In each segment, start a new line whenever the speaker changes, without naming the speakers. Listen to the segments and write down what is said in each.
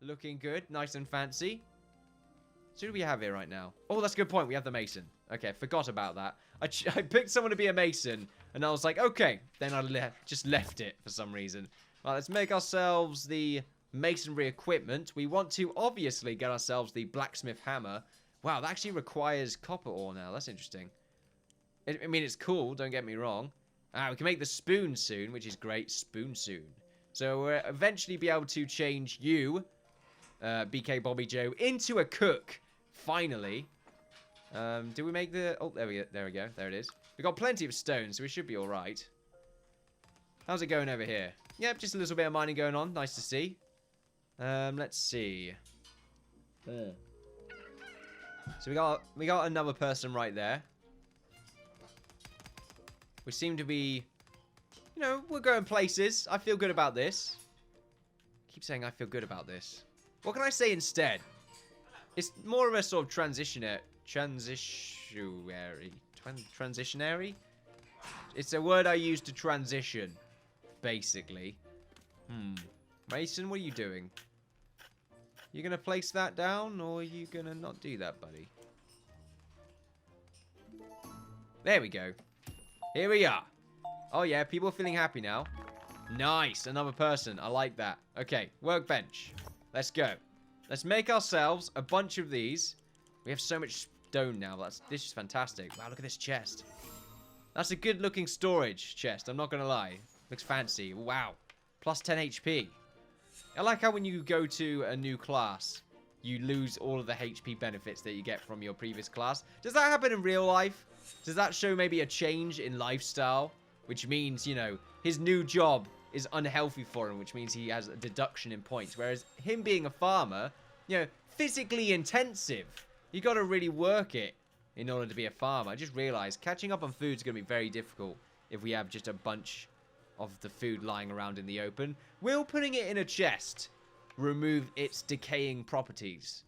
Looking good. Nice and fancy. So who do we have here right now? Oh, that's a good point. We have the mason. Okay, forgot about that. I picked someone to be a mason, and I was like, okay. Then I just left it for some reason. Right, let's make ourselves the masonry equipment. We want to obviously get ourselves the blacksmith hammer. Wow, that actually requires copper ore now. That's interesting. I mean, it's cool. Don't get me wrong. We can make the spoon soon, which is great. Spoon soon. So we'll eventually be able to change you, BK Bobby Joe, into a cook. Finally. Do we make the... Oh, there we go. There it is. We've got plenty of stone, so we should be alright. How's it going over here? Yep, just a little bit of mining going on. Nice to see. Let's see. So we got another person right there. We seem to be... You know, we're going places. I feel good about this. I keep saying I feel good about this. What can I say instead? It's more of a sort of transitionary. It's a word I use to transition, basically. Mason, what are you doing? You gonna place that down, or are you gonna not do that, buddy? There we go. Here we are. Oh yeah, people are feeling happy now. Nice, another person. I like that. Okay, workbench. Let's go. Let's make ourselves a bunch of these. We have so much stone now. This is fantastic. Wow, look at this chest. That's a good looking storage chest, I'm not gonna lie. Looks fancy. Wow. Plus 10 HP. I like how when you go to a new class, you lose all of the HP benefits that you get from your previous class. Does that happen in real life? Does that show maybe a change in lifestyle? Which means, you know, his new job is unhealthy for him, which means he has a deduction in points. Whereas him being a farmer, you know, physically intensive. You got to really work it in order to be a farmer. I just realized catching up on food is going to be very difficult if we have just a bunch of the food lying around in the open. Will putting it in a chest remove its decaying properties?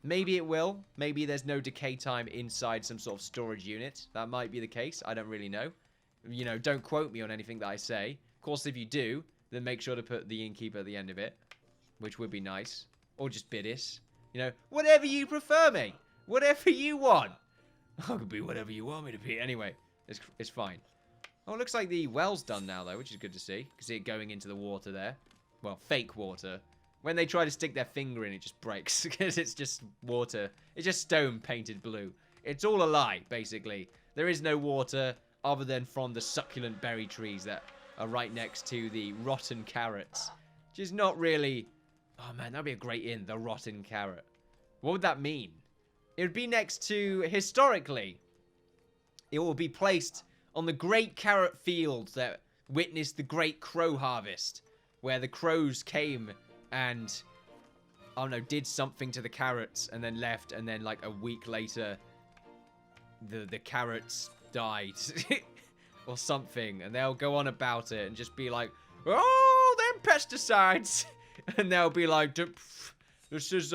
Maybe it will. Maybe there's no decay time inside some sort of storage unit. That might be the case. I don't really know. You know, don't quote me on anything that I say. Of course, if you do, then make sure to put the Innkeeper at the end of it, which would be nice. Or just Bidis. You know, whatever you prefer, mate. Whatever you want. I can be whatever you want me to be. Anyway, it's fine. Oh, it looks like the well's done now, though, which is good to see. You can see it going into the water there. Well, fake water. When they try to stick their finger in, it just breaks. Because it's just water. It's just stone painted blue. It's all a lie, basically. There is no water other than from the succulent berry trees that are right next to the rotten carrots. Which is not really... Oh, man, that would be a great inn, the rotten carrot. What would that mean? It would be next to, historically, it will be placed on the great carrot fields that witnessed the great crow harvest, where the crows came and, oh no, did something to the carrots and then left, and then like a week later, the carrots died or something, and they'll go on about it and just be like, oh, them pesticides, and they'll be like, this is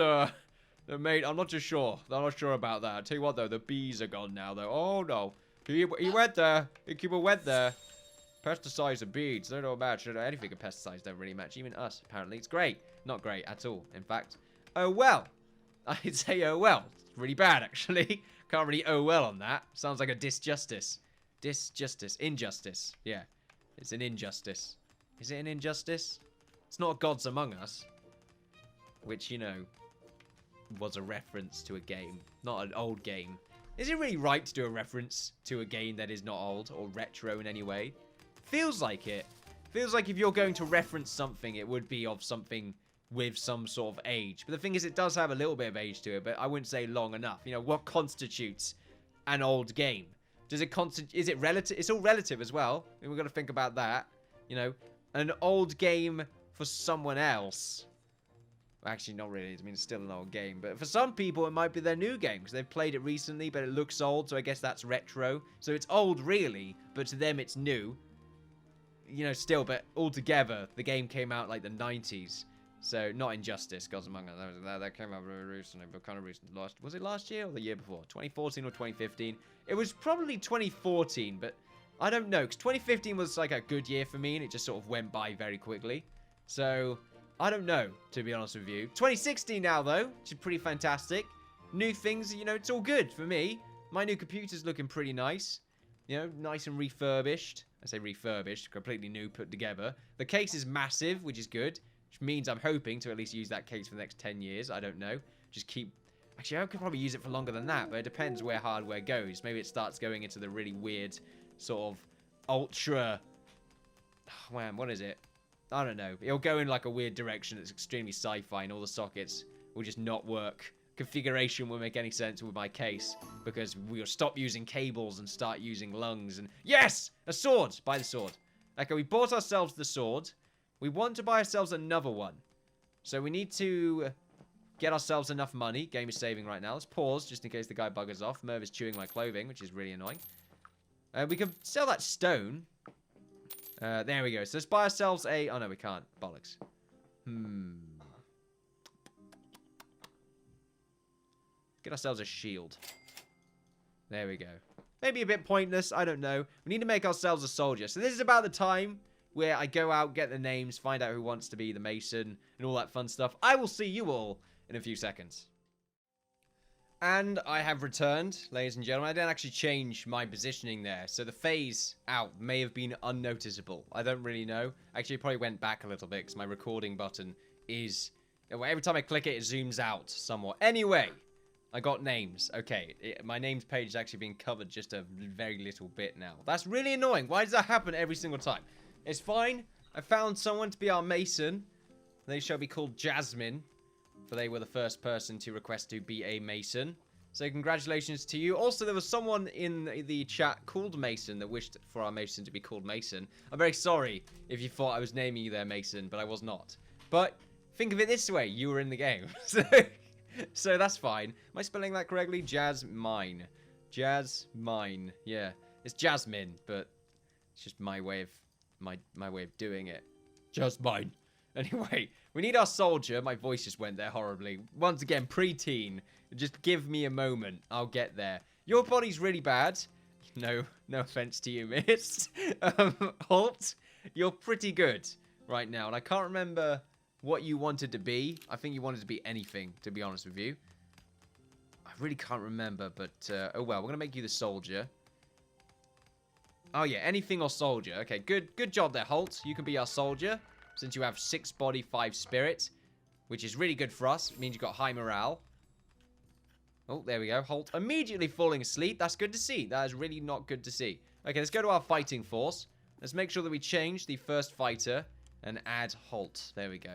mate, I'm not too sure. I'm not sure about that. I'll tell you what, though. The bees are gone now, though. Oh, no. He went there. Innkeeper went there. Pesticides and bees. They don't match. Anything with pesticides don't really match. Even us, apparently. It's great. Not great at all, in fact. Oh, well. I'd say, oh, well. It's really bad, actually. Can't really oh, well on that. Sounds like a disjustice. Disjustice. Injustice. Yeah. It's an injustice. Is it an injustice? It's not Gods Among Us. Which, you know... was a reference to a game, not an old game. Is it really right to do a reference to a game that is not old or retro in any way? Feels like it. Feels like if you're going to reference something, it would be of something with some sort of age. But the thing is, it does have a little bit of age to it, but I wouldn't say long enough. You know, what constitutes an old game? Does it is it relative? It's all relative as well. And we've got to think about that. You know, an old game for someone else. Actually, not really. I mean, it's still an old game. But for some people, it might be their new game. Because they've played it recently, but it looks old. So I guess that's retro. So it's old, really. But to them, it's new. You know, still. But altogether, the game came out like the 90s. So, not Injustice, Gods Among Us. That came out very recently. But kind of recent. Was it last year or the year before? 2014 or 2015? It was probably 2014. But I don't know. Because 2015 was like a good year for me. And it just sort of went by very quickly. So... I don't know, to be honest with you. 2016 now, though, which is pretty fantastic. New things, you know, it's all good for me. My new computer's looking pretty nice. You know, nice and refurbished. I say refurbished, completely new, put together. The case is massive, which is good. Which means I'm hoping to at least use that case for the next 10 years. I don't know. Just keep... Actually, I could probably use it for longer than that, but it depends where hardware goes. Maybe it starts going into the really weird, sort of, ultra... Oh, man, what is it? I don't know. It'll go in like a weird direction that's extremely sci-fi, and all the sockets will just not work. Configuration won't make any sense with my case, because we'll stop using cables and start using lungs. And yes! A sword! Buy the sword. Okay, we bought ourselves the sword. We want to buy ourselves another one. So we need to get ourselves enough money. Game is saving right now. Let's pause, just in case the guy buggers off. Merv is chewing my clothing, which is really annoying. We can sell that stone. There we go. So let's buy ourselves a... Oh, no, we can't. Bollocks. Get ourselves a shield. There we go. Maybe a bit pointless. I don't know. We need to make ourselves a soldier. So this is about the time where I go out, get the names, find out who wants to be the mason, and all that fun stuff. I will see you all in a few seconds. And I have returned, ladies and gentlemen. I didn't actually change my positioning there, so the phase out may have been unnoticeable. I don't really know. Actually, it probably went back a little bit, because my recording button is... Every time I click it, it zooms out somewhat. Anyway, I got names. Okay, my names page is actually being covered just a very little bit now. That's really annoying. Why does that happen every single time? It's fine. I found someone to be our mason. They shall be called Jasmine, for they were the first person to request to be a mason. So congratulations to you. Also, there was someone in the chat called Mason that wished for our mason to be called Mason. I'm very sorry if you thought I was naming you there Mason, but I was not. But think of it this way. You were in the game. So that's fine. Am I spelling that correctly? Jasmine. Jasmine. Yeah. It's Jasmine, but it's just my way of my way of doing it. Jasmine. Anyway, we need our soldier. My voice just went there horribly. Once again, preteen. Just give me a moment. I'll get there. Your body's really bad. No offense to you, miss. Holt, you're pretty good right now. And I can't remember what you wanted to be. I think you wanted to be anything, to be honest with you. I really can't remember, but oh well. We're going to make you the soldier. Oh yeah, anything or soldier. Okay, good job there, Holt. You can be our soldier, since you have 6 body, 5 spirit, which is really good for us. It means you've got high morale. Oh, there we go. Holt immediately falling asleep. That's good to see. That is really not good to see. Okay, let's go to our fighting force. Let's make sure that we change the first fighter and add Holt. There we go.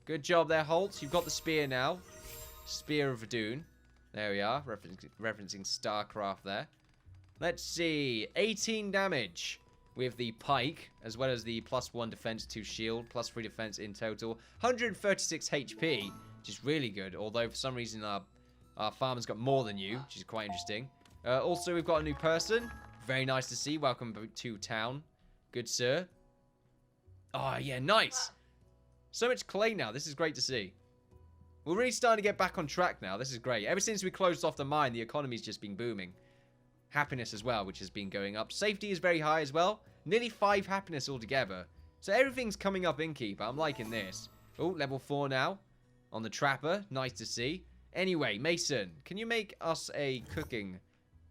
Good job there, Holt. You've got the spear now. Spear of Dune. There we are. Referencing StarCraft there. Let's see. 18 damage with the pike, as well as the +1 defense to shield, +3 defense in total. 136 HP, which is really good. Although, for some reason, our farmer's got more than you, which is quite interesting. Also, we've got a new person. Very nice to see. Welcome to town. Good, sir. Oh, yeah, nice. So much clay now. This is great to see. We're really starting to get back on track now. This is great. Ever since we closed off the mine, the economy's just been booming. Happiness as well, which has been going up. Safety is very high as well. Nearly 5 happiness altogether. So everything's coming up, Innkeeper. I'm liking this. Oh, level 4 now. On the Trapper. Nice to see. Anyway, Mason, can you make us a cooking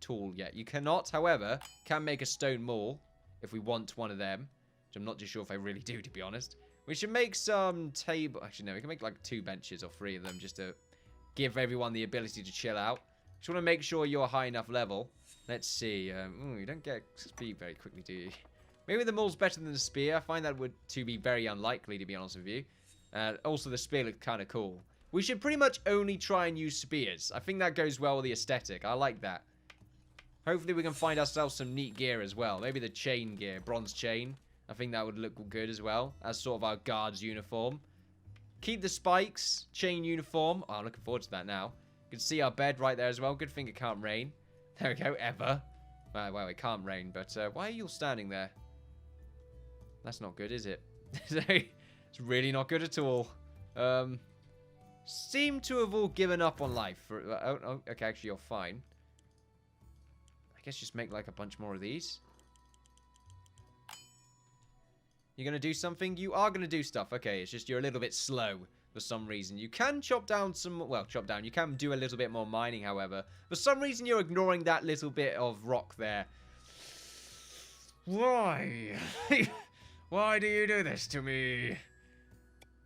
tool yet? You cannot, however, can make a stone maul if we want one of them. Which I'm not too sure if I really do, to be honest. We should make some table. Actually, no, we can make like 2 benches or 3 of them just to give everyone the ability to chill out. Just want to make sure you're a high enough level. Let's see. You don't get speed very quickly, do you? Maybe the maul's better than the spear. I find that to be very unlikely, to be honest with you. Also, the spear looks kind of cool. We should pretty much only try and use spears. I think that goes well with the aesthetic. I like that. Hopefully, we can find ourselves some neat gear as well. Maybe the chain gear, bronze chain. I think that would look good as well, as sort of our guard's uniform. Keep the spikes, chain uniform. Oh, I'm looking forward to that now. You can see our bed right there as well. Good thing it can't rain. There we go, ever. Well, it can't rain, but why are you all standing there? That's not good, is it? It's really not good at all. Seem to have all given up on life. Okay, actually, you're fine. I guess just make like a bunch more of these. You're going to do something? You are going to do stuff. Okay, it's just you're a little bit slow for some reason. You can chop down some... Well, chop down. You can do a little bit more mining, however. For some reason, you're ignoring that little bit of rock there. Why? Why do you do this to me?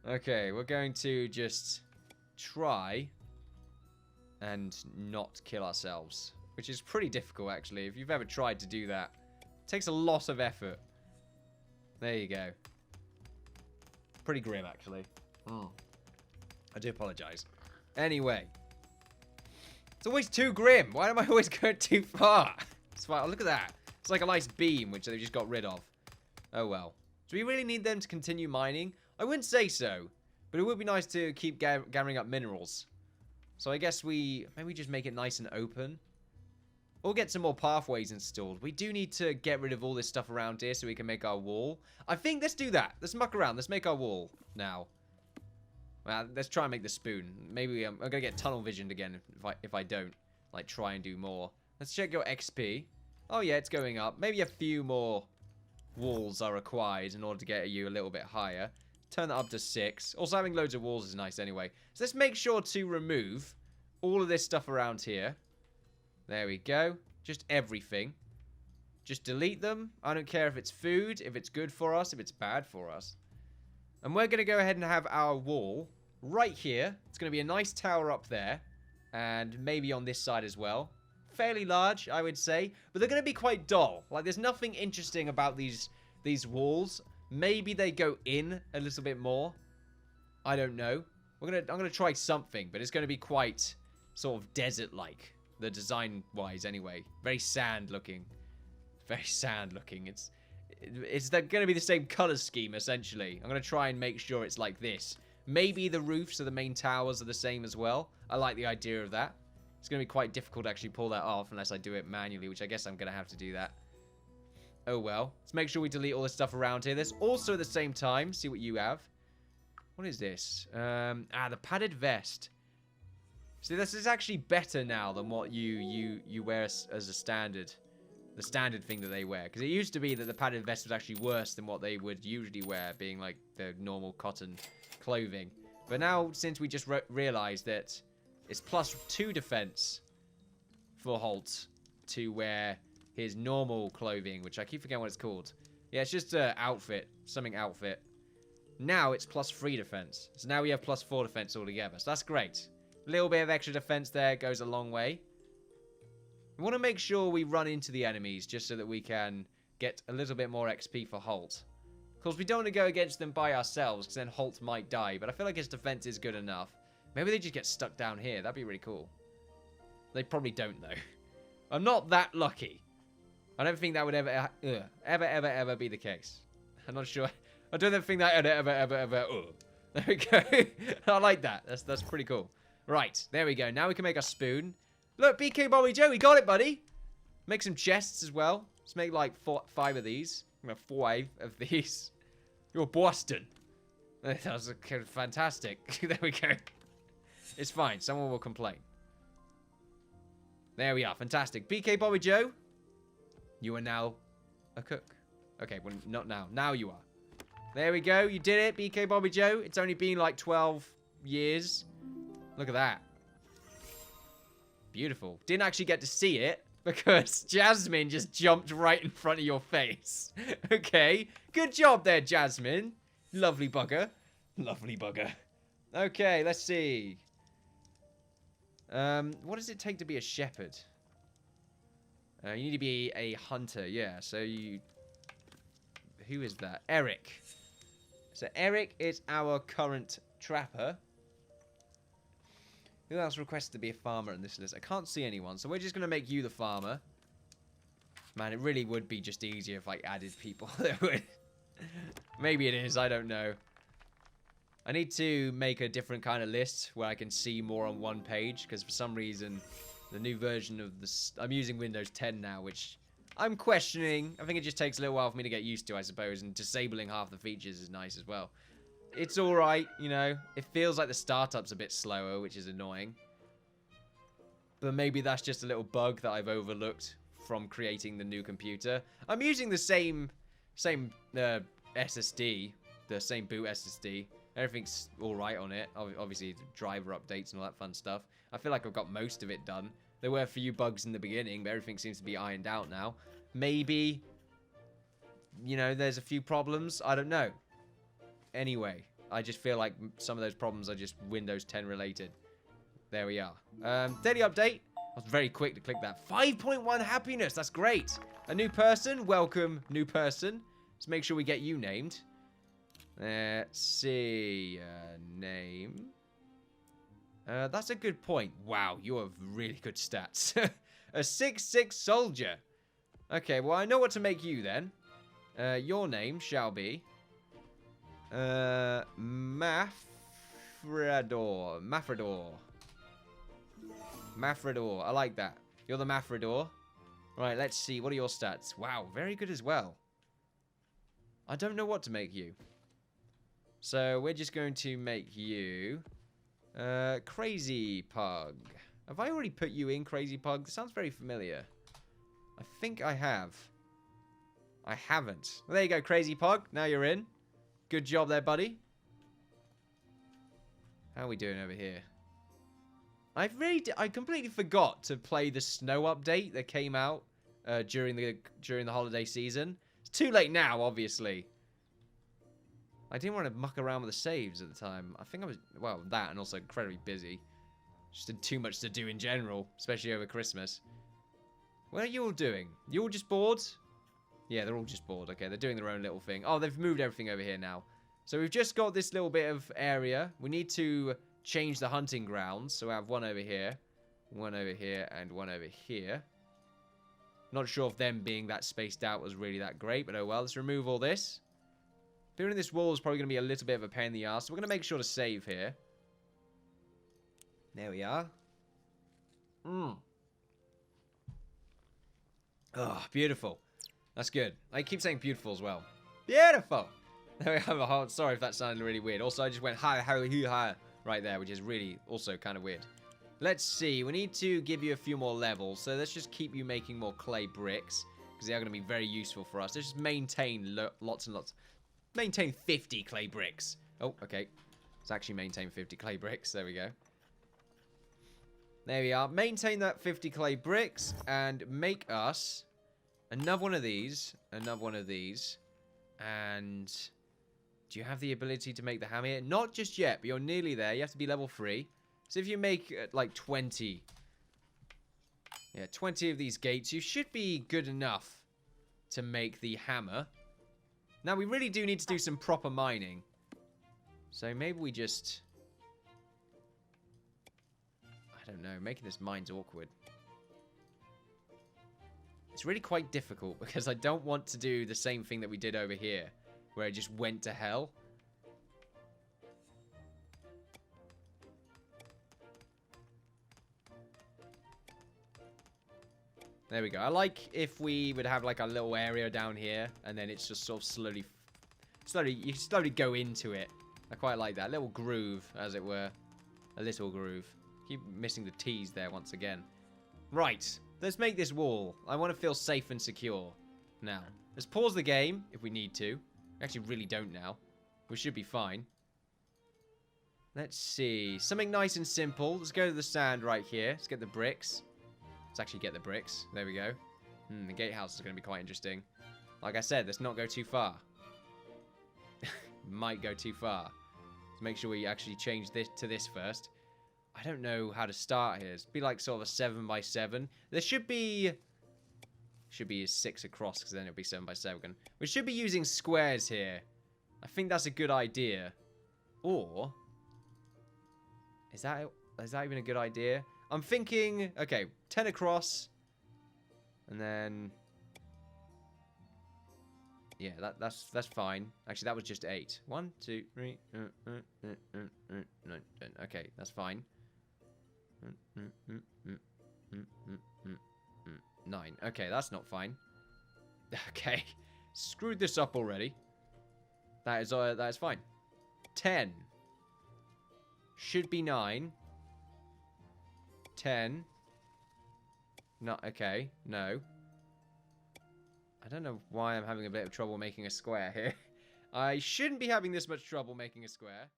Okay, we're going to just try and not kill ourselves. Which is pretty difficult, actually. If you've ever tried to do that. It takes a lot of effort. There you go. Pretty grim, actually. I do apologize. Anyway. It's always too grim. Why am I always going too far? It's fine. Oh, look at that. It's like a nice beam, which they just got rid of. Oh, well. Do we really need them to continue mining? I wouldn't say so. But it would be nice to keep gathering up minerals. So I guess maybe just make it nice and open. Or get some more pathways installed. We do need to get rid of all this stuff around here so we can make our wall. I think let's do that. Let's muck around. Let's make our wall now. Well, let's try and make the spoon. Maybe I'm going to get tunnel visioned again if I don't. Like, try and do more. Let's check your XP. Oh, yeah, it's going up. Maybe a few more walls are required in order to get you a little bit higher. Turn that up to 6. Also, having loads of walls is nice anyway. So let's make sure to remove all of this stuff around here. There we go. Just everything. Just delete them. I don't care if it's food, if it's good for us, if it's bad for us. And we're going to go ahead and have our wall right here. It's going to be a nice tower up there. And maybe on this side as well. Fairly large, I would say. But they're going to be quite dull. Like, there's nothing interesting about these walls. Maybe they go in a little bit more. I don't know. I'm going to try something. But it's going to be quite sort of desert-like. The design-wise, anyway. Very sand-looking. Very sand-looking. It's going to be the same color scheme, essentially. I'm going to try and make sure it's like this. Maybe the roofs of the main towers are the same as well. I like the idea of that. It's going to be quite difficult to actually pull that off unless I do it manually, which I guess I'm going to have to do that. Oh, well. Let's make sure we delete all this stuff around here. There's also, at the same time, see what you have. What is this? The padded vest. See, this is actually better now than what you wear as a standard. The standard thing that they wear. Because it used to be that the padded vest was actually worse than what they would usually wear, being like the normal cotton clothing. But now, since we just realized that it's +2 defense for Holt to wear his normal clothing, which I keep forgetting what it's called. Yeah, it's just an outfit. Something outfit. Now it's +3 defense. So now we have +4 defense altogether. So that's great. A little bit of extra defense there goes a long way. We want to make sure we run into the enemies just so that we can get a little bit more XP for Holt. Of course, we don't want to go against them by ourselves because then Holt might die. But I feel like his defense is good enough. Maybe they just get stuck down here. That'd be really cool. They probably don't, though. I'm not that lucky. I don't think that would ever be the case. I'm not sure. I don't think that would ever. There we go. I like that. That's pretty cool. Right, there we go. Now we can make a spoon. Look, BK Bobby Joe, we got it, buddy. Make some chests as well. Let's make like 5 of these. 5 of these. You're Boston. That was fantastic. There we go. It's fine. Someone will complain. There we are. Fantastic. BK Bobby Joe, you are now a cook. Okay, well, not now. Now you are. There we go. You did it, BK Bobby Joe. It's only been like 12 years. Look at that. Beautiful. Didn't actually get to see it because Jasmine just jumped right in front of your face. Okay. Good job there, Jasmine. Lovely bugger. Lovely bugger. Okay, let's see. What does it take to be a shepherd? You need to be a hunter, yeah. So you... Who is that? Eric. So Eric is our current trapper. Who else requested to be a farmer in this list? I can't see anyone, so we're just going to make you the farmer. Man, it really would be just easier if I added people that would... Maybe it is, I don't know. I need to make a different kind of list where I can see more on one page, because for some reason, the new version of this... I'm using Windows 10 now, which I'm questioning. I think it just takes a little while for me to get used to, I suppose, and disabling half the features is nice as well. It's alright, you know. It feels like the startup's a bit slower, which is annoying. But maybe that's just a little bug that I've overlooked from creating the new computer. I'm using the same SSD, the same boot SSD. Everything's alright on it. Obviously, driver updates and all that fun stuff. I feel like I've got most of it done. There were a few bugs in the beginning, but everything seems to be ironed out now. Maybe, you know, there's a few problems. I don't know. Anyway, I just feel like some of those problems are just Windows 10 related. There we are. Daily update. I was very quick to click that. 5.1 happiness. That's great. A new person. Welcome, new person. Let's make sure we get you named. Let's see. Name. That's a good point. Wow, you have really good stats. A 6'6 soldier. Okay, well, I know what to make you then. Your name shall be... Mafrador. I like that. You're the Mafrador. Right, let's see. What are your stats? Wow, very good as well. I don't know what to make you. So, we're just going to make you... Crazy Pug. Have I already put you in Crazy Pug? This sounds very familiar. I think I have. I haven't. Well, there you go, Crazy Pug. Now you're in. Good job there, buddy. How are we doing over here? I completely forgot to play the snow update that came out during the holiday season. It's too late now, obviously. I didn't want to muck around with the saves at the time. I think I was, well, that and also incredibly busy. Just had too much to do in general, especially over Christmas. What are you all doing? You all just bored? Yeah, they're all just bored. Okay, they're doing their own little thing. Oh, they've moved everything over here now. So we've just got this little bit of area. We need to change the hunting grounds. So I have one over here, and one over here. Not sure if them being that spaced out was really that great, but oh well. Let's remove all this. Building this wall is probably going to be a little bit of a pain in the ass, so we're going to make sure to save here. There we are. Oh, beautiful. That's good. I keep saying beautiful as well. Beautiful! There we have a heart. Sorry if that sounded really weird. Also, I just went hi right there, which is really also kind of weird. Let's see. We need to give you a few more levels, so let's just keep you making more clay bricks, because they are going to be very useful for us. Let's just maintain lots and lots. Maintain 50 clay bricks. Oh, okay. Let's actually maintain 50 clay bricks. There we go. There we are. Maintain that 50 clay bricks and make us another one of these. Another one of these. And do you have the ability to make the hammer here? Not just yet, but you're nearly there. You have to be level 3. So if you make like 20. Yeah, 20 of these gates, you should be good enough to make the hammer. Now, we really do need to do some proper mining. So maybe we just... I don't know. Making this mine's awkward. It's really quite difficult because I don't want to do the same thing that we did over here, where it just went to hell. There we go. I like if we would have like a little area down here, and then it's just sort of slowly, you slowly go into it. I quite like that. A little groove, as it were. A little groove. Keep missing the T's there once again. Right. Let's make this wall. I want to feel safe and secure. Now, let's pause the game if we need to. We actually really don't now. We should be fine. Let's see. Something nice and simple. Let's go to the sand right here. Let's get the bricks. Let's actually get the bricks. There we go. The gatehouse is going to be quite interesting. Like I said, let's not go too far. Might go too far. Let's make sure we actually change this to this first. I don't know how to start here. It's be like sort of a 7 by 7. There should be a 6 across, because then it'll be 7 by 7. We should be using squares here. I think that's a good idea. Or is that even a good idea? I'm thinking, okay, 10 across, and then, yeah, that's fine. Actually, that was just 8. 1, 2, 3, 9, 10. Okay, that's fine. 9. Okay, that's not fine. Okay, screwed this up already. That is fine. 10 should be 9. 10. No, okay, no. I don't know why I'm having a bit of trouble making a square here. I shouldn't be having this much trouble making a square.